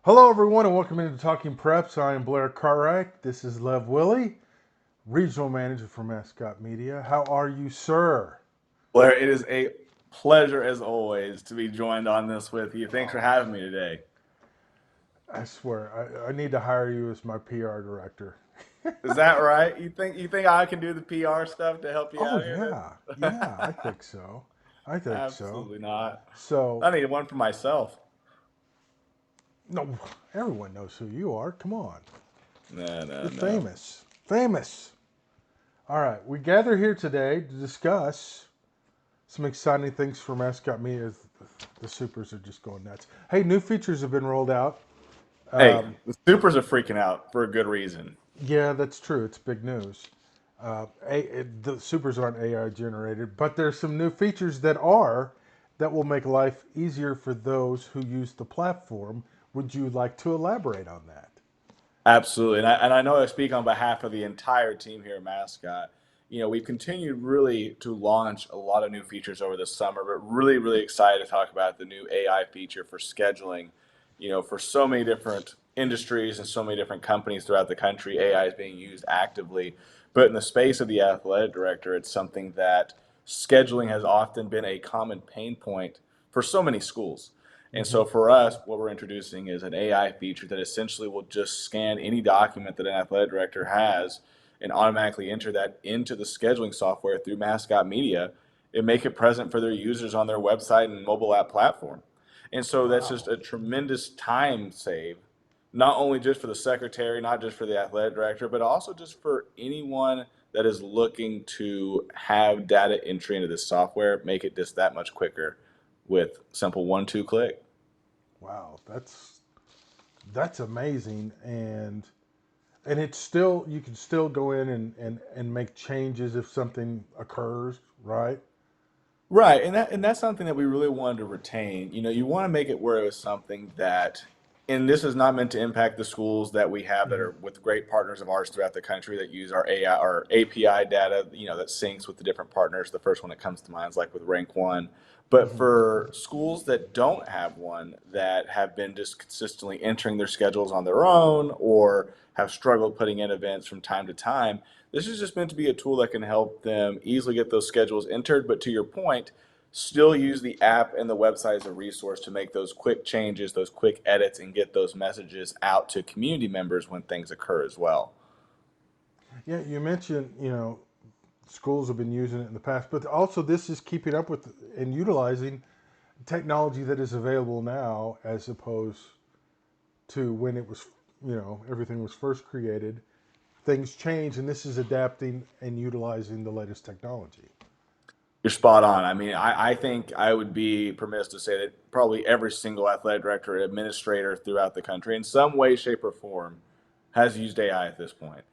Hello, everyone, and welcome into Talking Preps. I am Blair Cartwright. This is Lev Willey, Regional Manager for Mascot Media. How are you, sir? Blair, it is a pleasure as always to be joined on this with you. Thanks for Oh, having me today. I swear, I need to hire you as my PR director. Is that right? You think I can do the PR stuff to help you Oh, out here yeah. then? Yeah, I think so. I think so. Absolutely not. So, I need one for myself. no, everyone knows who you are. Come on. No, no, You're no. famous. Famous. All right, we gather here today to discuss some exciting things for Mascot Media. The supers are just going nuts. Hey, new features have been rolled out. Hey, Um, the supers are freaking out for a good reason. yeah, that's true. It's big news. The supers aren't AI generated, but there's some new features that will make life easier for those who use the platform. Would you like to elaborate on that? Absolutely. And I know I speak on behalf of the entire team here at Mascot. We've continued really to launch a lot of new features over the summer, but really, really excited to talk about the new AI feature for scheduling. For so many different industries and so many different companies throughout the country, AI is being used actively. But in the space of the athletic director, it's something that scheduling has often been a common pain point for so many schools. And Hmm. so for us, what we're introducing is an AI feature that essentially will just scan any document that an athletic director has and automatically enter that into the scheduling software through Mascot Media and make it present for their users on their website and mobile app platform. And so that's just Wow. a tremendous time save, not only just for the secretary, not just for the athletic director, but also just for anyone that is looking to have data entry into this software, make it just that much quicker with simple 1-2 click. Wow, that's amazing, and it's still you can still go in and make changes if something occurs, right? Right, and that's something that we really wanted to retain. You want to make it where it was something that, and this is not meant to impact the schools that we have that Hmm. are with great partners of ours throughout the country that use our AI or API data, that syncs with the different partners. The first one that comes to mind is like with Rank One. But Hmm. for schools that don't have one, that have been just consistently entering their schedules on their own or have struggled putting in events from time to time, this is just meant to be a tool that can help them easily get those schedules entered. But to your point, still use the app and the website as a resource to make those quick changes, those quick edits, and get those messages out to community members when things occur as well. Yeah, you mentioned schools have been using it in the past, but also this is keeping up with and utilizing technology that is available now as opposed to when it was, everything was first created. Things change, and this is adapting and utilizing the latest technology. You're spot on. I mean, I think I would be permitted to say that probably every single athletic director, administrator throughout the country, in some way, shape, or form, has used AI at this point.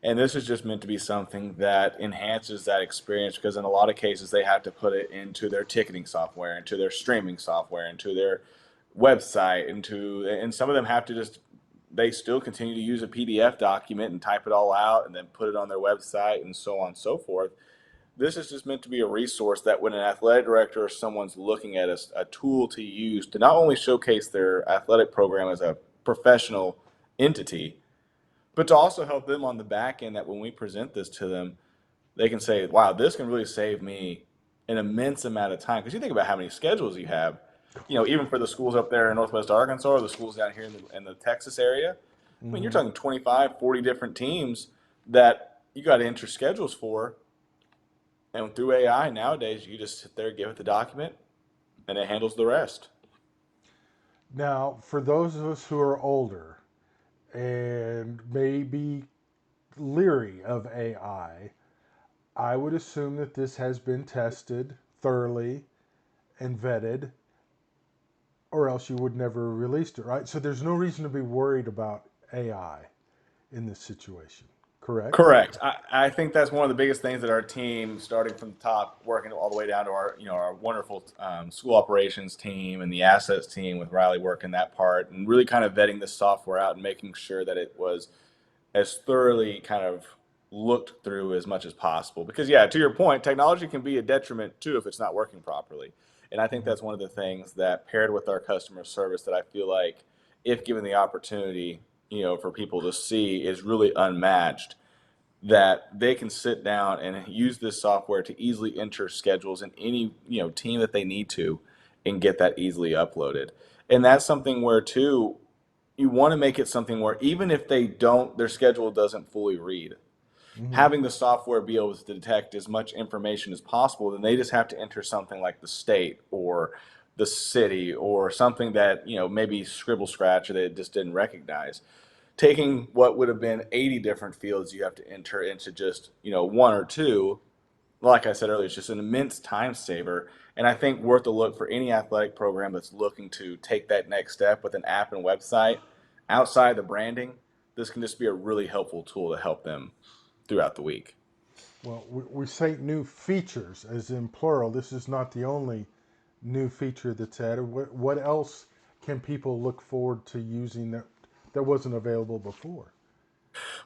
And this is just meant to be something that enhances that experience because in a lot of cases they have to put it into their ticketing software, into their streaming software, into their website, and some of them have to just they still continue to use a PDF document and type it all out and then put it on their website and so on and so forth. This is just meant to be a resource that when an athletic director or someone's looking at a tool to use to not only showcase their athletic program as a professional entity, but to also help them on the back end that when we present this to them, they can say, wow, this can really save me an immense amount of time. Because you think about how many schedules you have, even for the schools up there in Northwest Arkansas or the schools down here in the Texas area. I mean, you're Hmm. talking 25, 40 different teams that you got to enter schedules for. And through AI nowadays, you just sit there, give it the document, and it handles the rest. Now, for those of us who are older and maybe leery of I would assume that this has been tested thoroughly and vetted, or else you would never have released it, right? So there's no reason to be worried about AI in this situation, correct? Correct. I think that's one of the biggest things that our team, starting from the top, working all the way down to our wonderful school operations team and the assets team with Riley working that part and really kind of vetting the software out and making sure that it was as thoroughly kind of looked through as much as possible. Because yeah, to your point, technology can be a detriment too if it's not working properly. And I think Mhm. that's one of the things that paired with our customer service that I feel like if given the opportunity, for people to see, is really unmatched. That they can sit down and use this software to easily enter schedules in any team that they need to, and get that easily uploaded. And that's something where too, you want to make it something where even if their schedule doesn't fully read, Mm-hmm. having the software be able to detect as much information as possible, then they just have to enter something like the state or the city or something that, maybe scribble scratch or they just didn't recognize. Taking what would have been 80 different fields you have to enter into just, one or two, like I said earlier, it's just an immense time saver. And I think worth a look for any athletic program that's looking to take that next step with an app and website outside the branding. This can just be a really helpful tool to help them throughout the week. Well, we say new features as in plural. This is not the only new feature that's added. What else can people look forward to using that wasn't available before?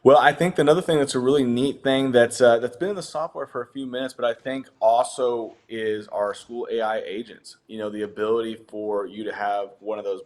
Well, I think another thing that's a really neat thing that's been in the software for a few minutes, but I think also is our school AI agents. The ability for you to have one of those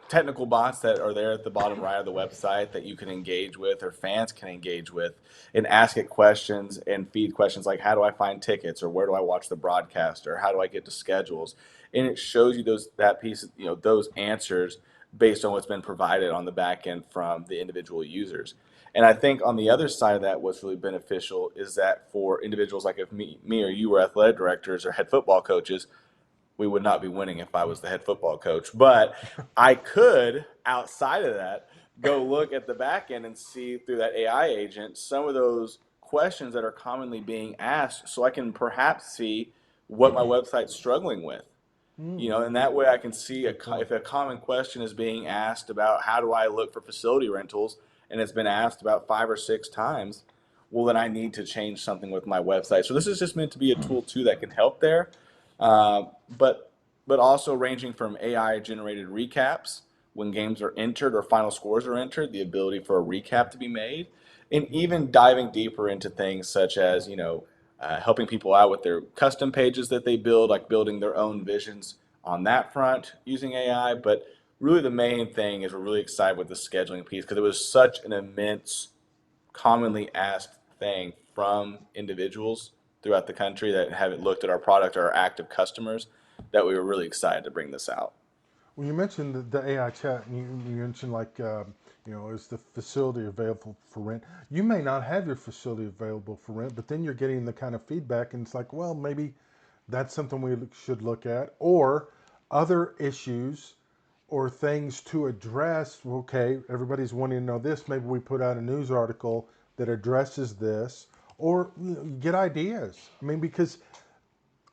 technical bots that are there at the bottom right of the website that you can engage with or fans can engage with and ask it questions and feed questions like, how do I find tickets, or where do I watch the broadcast, or how do I get to schedules? And it shows you those answers based on what's been provided on the back end from the individual users. And I think on the other side of that, what's really beneficial is that for individuals like if me or you were athletic directors or head football coaches, we would not be winning if I was the head football coach. But I could, outside of that, go look at the back end and see through that AI agent some of those questions that are commonly being asked, so I can perhaps see what my website's struggling with. Hmm, And that way I can see good point. if a common question is being asked about how do I look for facility rentals, and it's been asked about 5 or 6 times, well, then I need to change something with my website. So this is just meant to be a tool too that can help there, but also ranging from AI generated recaps when games are entered or final scores are entered, the ability for a recap to be made, and even diving deeper into things such as helping people out with their custom pages that they build, like building their own visions on that front using AI. But really, the main thing is we're really excited with the scheduling piece because it was such an immense, commonly asked thing from individuals throughout the country that haven't looked at our product or our active customers, that we were really excited to bring this out. When you mentioned the AI chat, and you mentioned like, is the facility available for rent? You may not have your facility available for rent, but then you're getting the kind of feedback, and it's like, well, maybe that's something we should look at, or other issues or things to address. Okay, everybody's wanting to know this. Maybe we put out a news article that addresses this, or you get ideas. I mean, because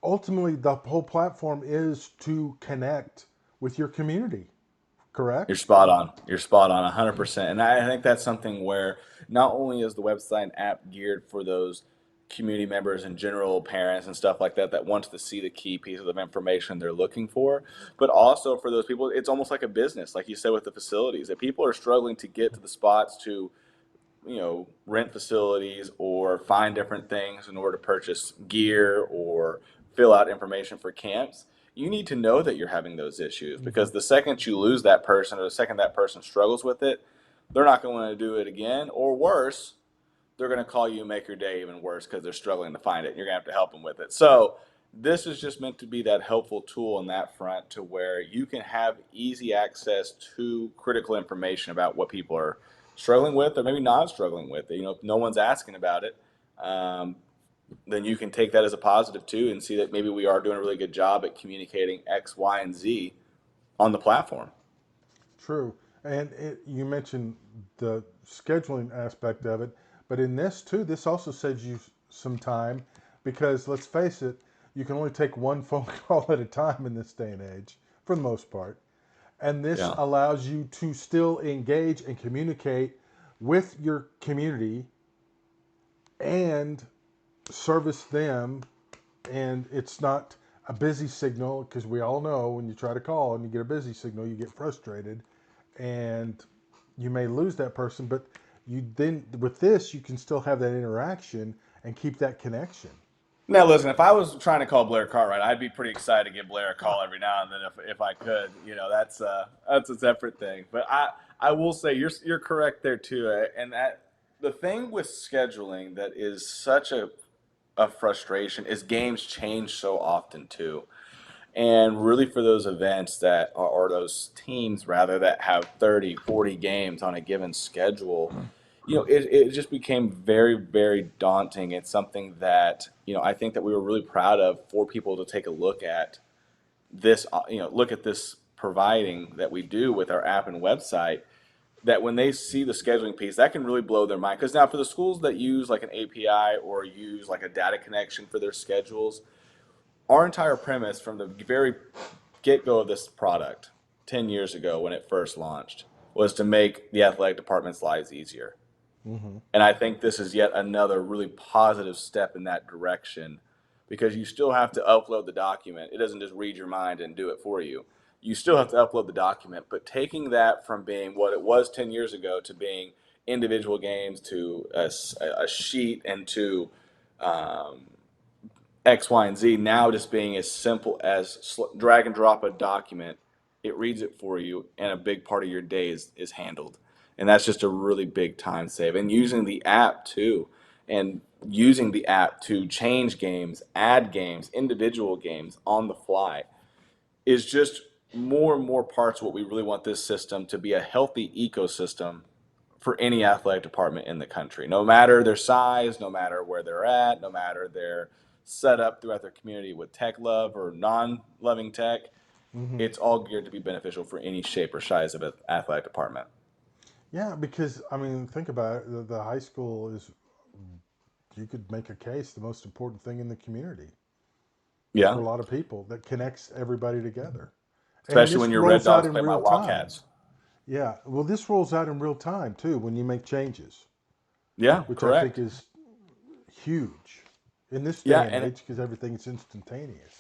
ultimately the whole platform is to connect with your community, You're correct? spot on. You're spot on 100%. And I think that's something where not only is the website and app geared for those community members and general parents and stuff like that that wants to see the key pieces of information they're looking for, but also for those people, it's almost like a business, like you said with the facilities. If people are struggling to get to the spots to rent facilities or find different things in order to purchase gear or fill out information for camps, you need to know that you're having those issues, Mm-hmm. because the second you lose that person or the second that person struggles with it, they're not going to do it again, or worse, they're going to call you and make your day even worse because they're struggling to find it and you're going to have to help them with it. So this is just meant to be that helpful tool on that front to where you can have easy access to critical information about what people are struggling with or maybe not struggling with. If no one's asking about it, um, then you can take that as a positive too and see that maybe we are doing a really good job at communicating X, Y, and Z on the platform. True. And you mentioned the scheduling aspect of it, but in this too, this also saves you some time because let's face it, you can only take one phone call at a time in this day and age for the most part. And this Yeah. allows you to still engage and communicate with your community and service them. And it's not a busy signal because we all know when you try to call and you get a busy signal, you get frustrated and you may lose that person. But you then, with this, you can still have that interaction and keep that connection. Now, listen, if I was trying to call Blair Cartwright, I'd be pretty excited to give Blair a call every now and then if I could. That's a separate thing. But I will say you're correct there too. And that the thing with scheduling that is such a frustration is games change so often too. And really for those events that are, or those teams rather that have 30, 40 games on a given schedule, it just became very, very daunting. It's something that, I think that we were really proud of for people to take a look at this, look at this providing that we do with our app and website, that when they see the scheduling piece, that can really blow their mind. Because now for the schools that use like an API or use like a data connection for their schedules, our entire premise from the very get-go of this product 10 years ago when it first launched was to make the athletic department's lives easier. Hmm. And I think this is yet another really positive step in that direction, because you still have to upload the document. It doesn't just read your mind and do it for you. You still have to upload the document, but taking that from being what it was 10 years ago to being individual games to a sheet and to um, X, Y, and Z, now just being as simple as drag and drop a document, it reads it for you, and a big part of your day is handled. And that's just a really big time save. And using the app too, and using the app to change games, add games, individual games on the fly is just more and more parts of what we really want this system to be, a healthy ecosystem for any athletic department in the country, no matter their size, no matter where they're at, no matter their setup throughout their community with tech love or non-loving tech. Hmm. It's all geared to be beneficial for any shape or size of an athletic department. Yeah, because I mean, think about it. The high school is, you could make a case, the most important thing in the community for Yeah, a lot of people that connects everybody together. And especially when this your Red rolls out Dogs in play my real time. Wildcats. Yeah, well, this rolls out in real time too when you make changes, Yeah, which I think correct. is huge in this Yeah, day and and age because everything's instantaneous.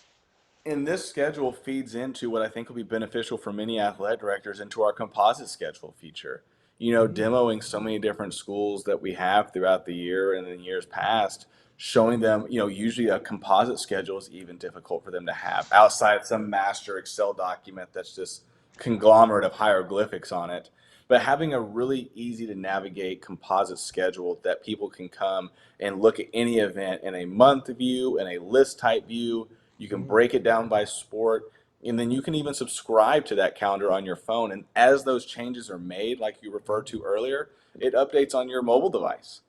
this schedule feeds into what I think will be beneficial for many athletic directors into our composite schedule feature. Mm. Demoing so many different schools that we have throughout the year and in years past, showing them, usually a composite schedule is even difficult for them to have outside some master Excel document that's just conglomerate of hieroglyphics on it. But having a really easy to navigate composite schedule that people can come and look at any event in a month view, in a list type view, you can Mm. break it down by sport, and then you can even subscribe to that calendar on your phone. And as those changes are made, like you referred to earlier, it updates on your mobile device.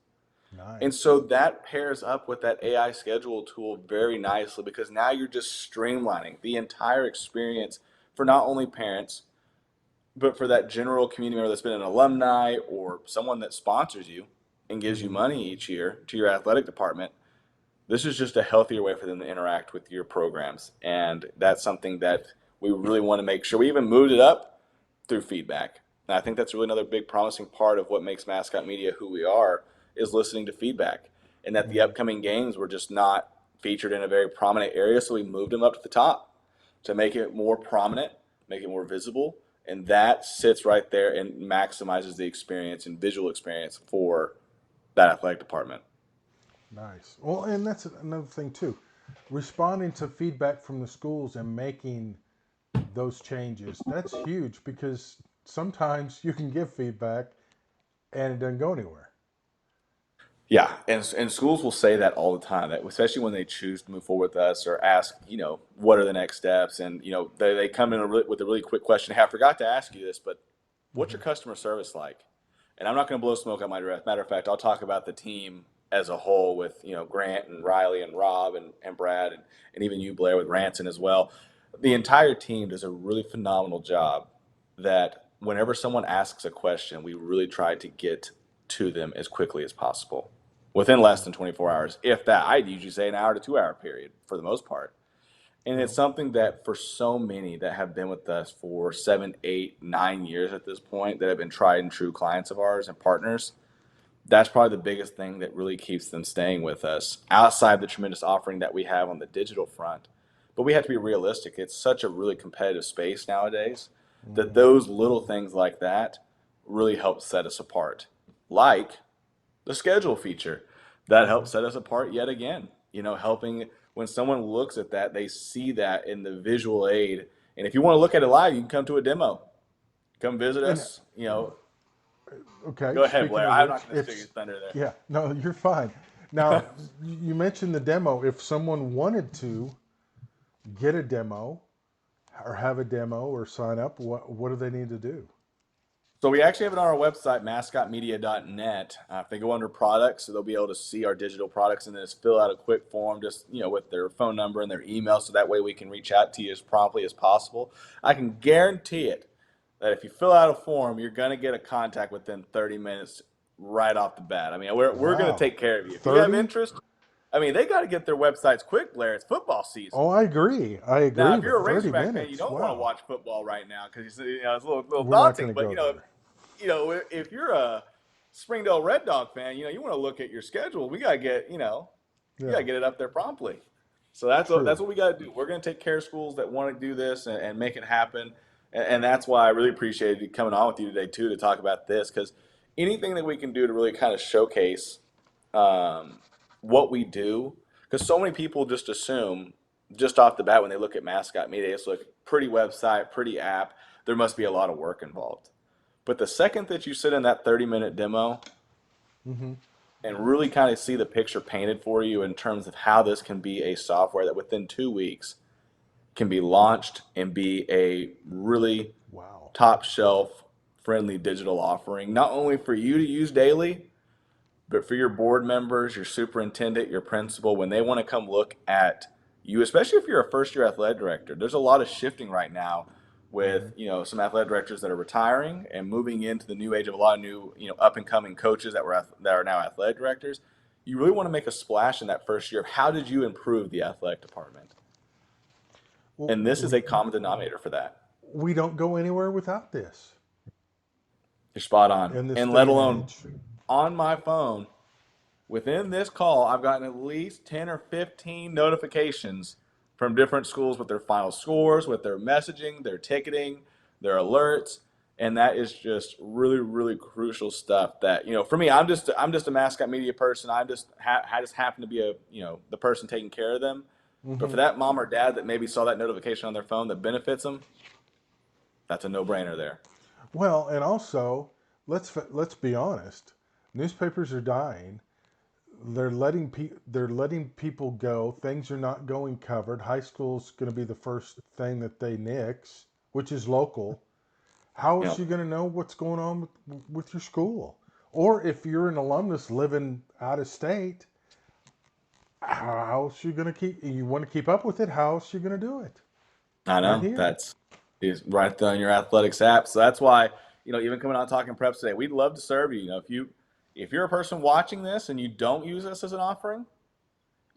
And Nice. so that pairs up with that AI schedule tool very nicely, because now you're just streamlining the entire experience for not only parents, but for that general community member that's been an alumni or someone that sponsors you and gives you Hmm. money each year to your athletic department. This is just a healthier way for them to interact with your programs. And that's something that we really want to make sure. We even moved it up through feedback. And I think that's really another big promising part of what makes Mascot Media who we are, is listening to feedback. And that the Hmm. upcoming games were just not featured in a very prominent area, so we moved them up to the top to make it more prominent, make it more visible. And that sits right there and maximizes the experience and visual experience for that athletic department. Nice. Well, and that's another thing too. Responding to feedback from the schools and making those changes. That's huge because sometimes you can give feedback and it doesn't go anywhere. Yeah, and schools will say that all the time, that especially when they choose to move forward with us or ask, what are the next steps, and they come in with a really quick question. Hey, I forgot to ask you this, but what's your Hmm. customer service like? And I'm not going to blow smoke on my breath. Matter of fact, I'll talk about the team as a whole with Grant and Riley and Rob and Brad and even you, Blair, with Ranson as well. The entire team does a really phenomenal job. That whenever someone asks a question, we really try to get to them as quickly as possible within less Yeah. than 24 hours. If that, I'd usually say an hour to 2 hour period for the most part. And it's Well. something that for so many that have been with us for 7, 8, 9 years at this point, that have been tried and true clients of ours and partners, that's probably the biggest thing that really keeps them staying with us outside the tremendous offering that we have on the digital front. But we have to be realistic. It's such a really competitive space nowadays that Hmm. those little things like that really help set us apart. Like the schedule feature that Hmm. helps set us apart yet again. helping when someone looks at that, they see that in the visual aid. And if you want to look at it live, you can come to a demo. Come visit And us. okay, Go ahead, speaking Blair. of I'm which, not going to steal if your thunder yeah, no, you're fine. Now, there. you mentioned the demo. If someone wanted to get a demo or have a demo or sign up, what do they need to do? So we actually have it on our website, mascotmedia.net. If they go under products, so they'll be able to see our digital products and then just fill out a quick form, just with their phone number and their email, so that way we can reach out to you as promptly as possible. I can guarantee it that if you fill out a form, you're going to get a contact within 30 minutes right off the bat. I mean, we're going to Wow, take care of you. If you have 30? interest, I mean, they got to get their websites quick, Blair. It's football season. Oh, I agree. I Now, agree, if but you're a 30 Razorback fan, you minutes? don't want to Wow. watch football right now because it's a little We're not going daunting. to But go there. if you're a Springdale Red Dog fan, you want to look at your schedule. We gotta get you Yeah, gotta get it up there promptly. So that's true. what we gotta do. We're gonna take care of schools that want to do this and make it happen. And that's why I really appreciated you coming on with you today too to talk about this, because anything that we can do to really kind of showcase what we do, because so many people just assume just off the bat when they look at Mascot Media, it's like pretty website, pretty app. There must be a lot of work involved. But the second that you sit in that 30-minute demo Hmm. and really kind of see the picture painted for you in terms of how this can be a software that within 2 weeks can be launched and be a really Wow. top shelf friendly digital offering, not only for you to use daily, but for your board members, your superintendent, your principal, when they want to come look at you, especially if you're a first year athletic director, there's a lot of shifting right now Hmm. with, some athletic directors that are retiring and moving into the new age of a lot of new, up and coming coaches that are now athletic directors. You really want to make a splash in that first year. How did you improve the athletic department? Well, And this is a common denominator for that. we don't go anywhere without this You're spot on. in this And day let and alone age. on my phone, within this call, I've gotten at least 10 or 15 notifications from different schools with their final scores, with their messaging, their ticketing, their alerts, and that is just really, really crucial stuff. That for me, I'm just a Mascot Media person. I just happen to be the person taking care of them. But for Hmm. that mom or dad that maybe saw that notification on their phone that benefits them, that's a no-brainer there. Well, and also, let's be honest. Newspapers are dying. They're letting people go. Things are not going covered. High school's going to be the first thing that they nix, which is local. How is You she know, going to know what's going on with your school? Or if you're an alumnus living out of state, how's she going to keep? You want to keep up with it? How's she going to do it? I Right know here. that's is right there on your athletics app. So that's why, even coming on talking preps today, we'd love to serve you. If you're a person watching this and you don't use this as an offering,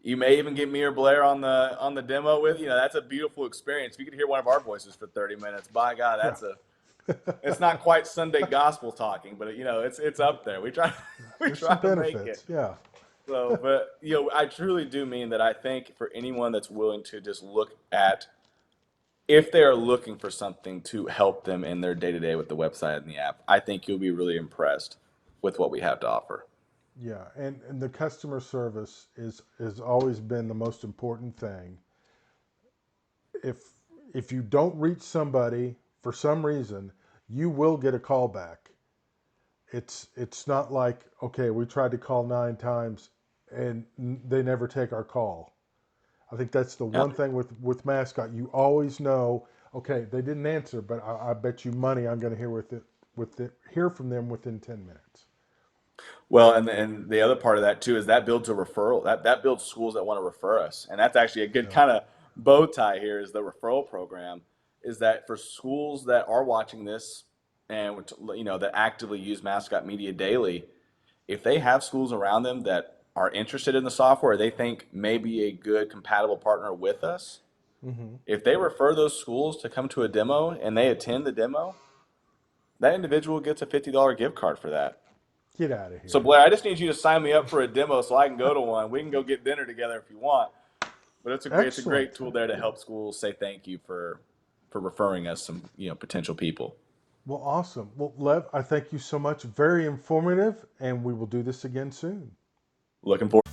you may even get me or Blair on the demo with you. That's a beautiful experience. If you could hear one of our voices for 30 minutes, by God, Yeah. it's not quite Sunday gospel talking, but it's up there. We try we There's some try to make benefits. it. Yeah. So, but I truly do mean that. I think for anyone that's willing to just look at, if they are looking for something to help them in their day to day with the website and the app, I think you'll be really impressed with what we have to offer. Yeah. And the customer service is has always been the most important thing. If if you don't reach somebody for some reason, you will get a call back. It's not like, okay, we tried to call 9 times and they never take our call. I think that's the Yeah. one thing with Mascot. You always know, okay, they didn't answer, but I bet you money I'm going to hear from them within 10 minutes. Well, and the other part of that too is that builds a referral. That builds schools that want to refer us, and that's actually a good Yeah. kind of bow tie here. Is the referral program, is that for schools that are watching this and that actively use Mascot Media daily, if they have schools around them that are interested in the software, they think may be a good compatible partner with us. Hmm. If they refer those schools to come to a demo and they attend the demo, that individual gets a $50 gift card for that. Get out of So here. Blair, I just need you to sign me up for a demo so I can go to one. We can go get dinner together if you want. But it's a great Excellent. tool there to help schools say thank you for referring us some potential people. Well, awesome. Well, Lev, I thank you so much. Very informative, and we will do this again soon. Looking forward.